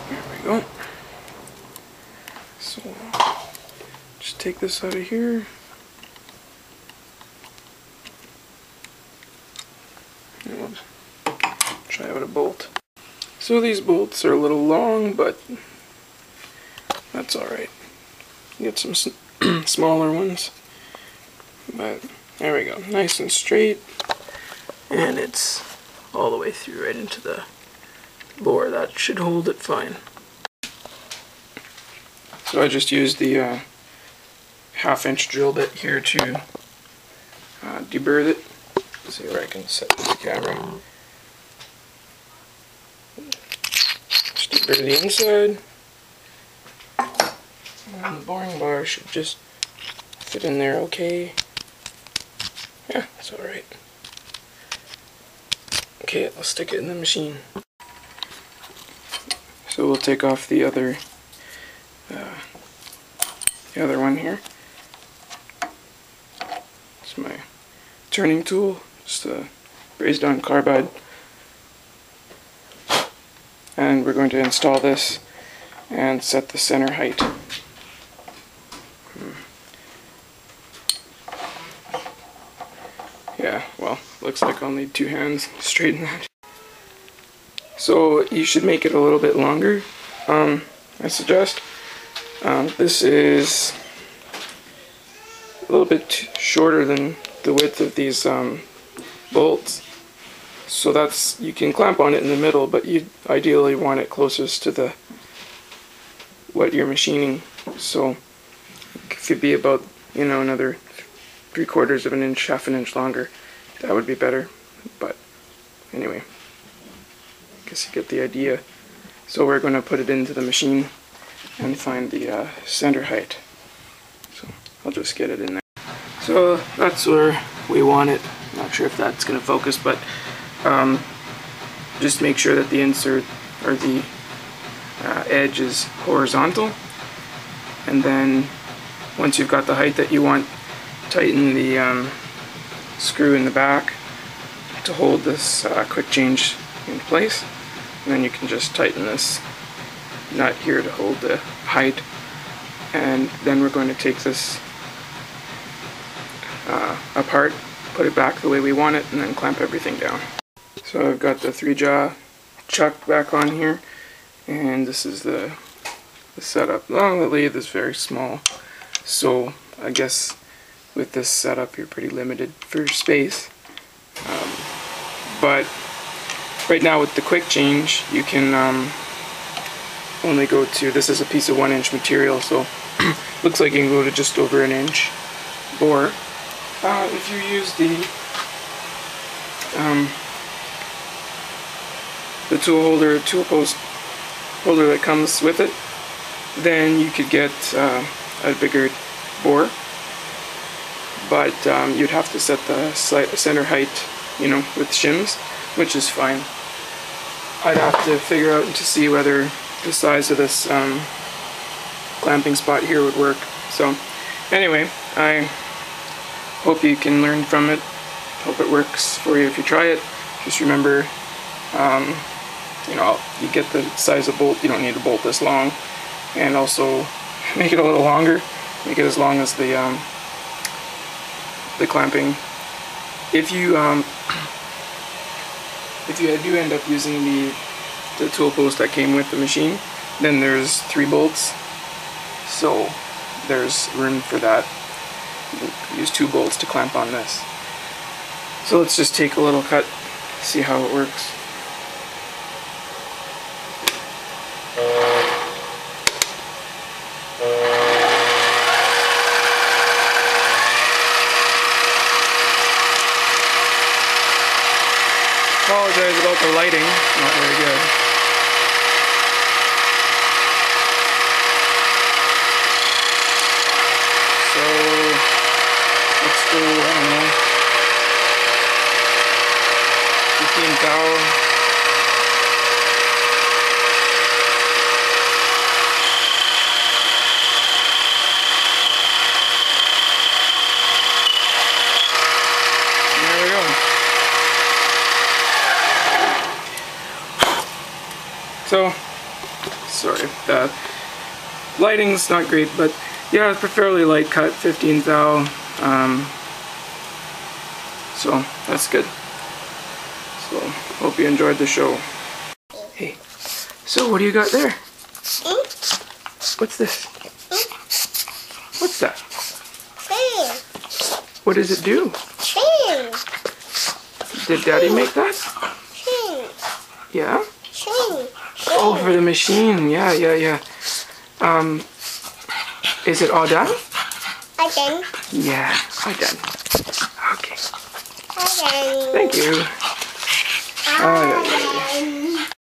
There we go. So just take this out of here. And we'll try out a bolt. So these bolts are a little long, but that's alright. Get some smaller ones. But there we go. Nice and straight. And it's all the way through right into the bore. That should hold it fine. So I just used the half-inch drill bit here to deburr it. Let's see where I can set this camera. Just deburr the inside. And the boring bar should just fit in there okay. Yeah, it's alright. Okay, I'll stick it in the machine. So we'll take off the other one here. It's my turning tool, just a raised on carbide. And we're going to install this and set the center height. Yeah, well, looks like I'll need 2 hands to straighten that. So you should make it a little bit longer, I suggest. This is a little bit shorter than the width of these bolts. So that's, you can clamp on it in the middle, but you ideally want it closest to what you're machining. So if it'd be about, another 3/4 of an inch, half an inch longer, that would be better. But anyway, I guess you get the idea. So we're going to put it into the machine and find the center height. So I'll just get it in there. So that's where we want it. Not sure if that's going to focus, but just make sure that the insert or the edge is horizontal, and then once you've got the height that you want, tighten the screw in the back to hold this quick change in place, and then you can just tighten this nut here to hold the height. And then we're going to take this apart, put it back the way we want it, and then clamp everything down. So I've got the 3-jaw chuck back on here, and this is the setup. The lathe is very small, so I guess with this setup you're pretty limited for space. But right now with the quick change you can only go to, this is a piece of 1-inch material, so looks like you can go to just over an inch. Or if you use the tool post holder that comes with it, then you could get a bigger bore, but you'd have to set the center height, with shims, which is fine. I'd have to figure out to see whether the size of this clamping spot here would work. So anyway, I hope you can learn from it. Hope it works for you if you try it. Just remember, you get the size of bolt, you don't need a bolt this long, and also make it a little longer, make it as long as the clamping. If you do end up using the tool post that came with the machine, then there's 3 bolts, so there's room for that. You can use 2 bolts to clamp on this. So let's just take a little cut, see how it works. Apologize about the lighting, not very good. So let's go, I don't know, 15 thou. There we go. So sorry, the lighting's not great, but yeah, it's a fairly light cut, 15 thou. So that's good. So hope you enjoyed the show. Hey, so what do you got there? What's this? What's that? What does it do? Did Daddy make that? Yeah? Oh, for the machine. Yeah. Is it all done? All done. Yeah, all done. Okay. All done. Thank you. All done.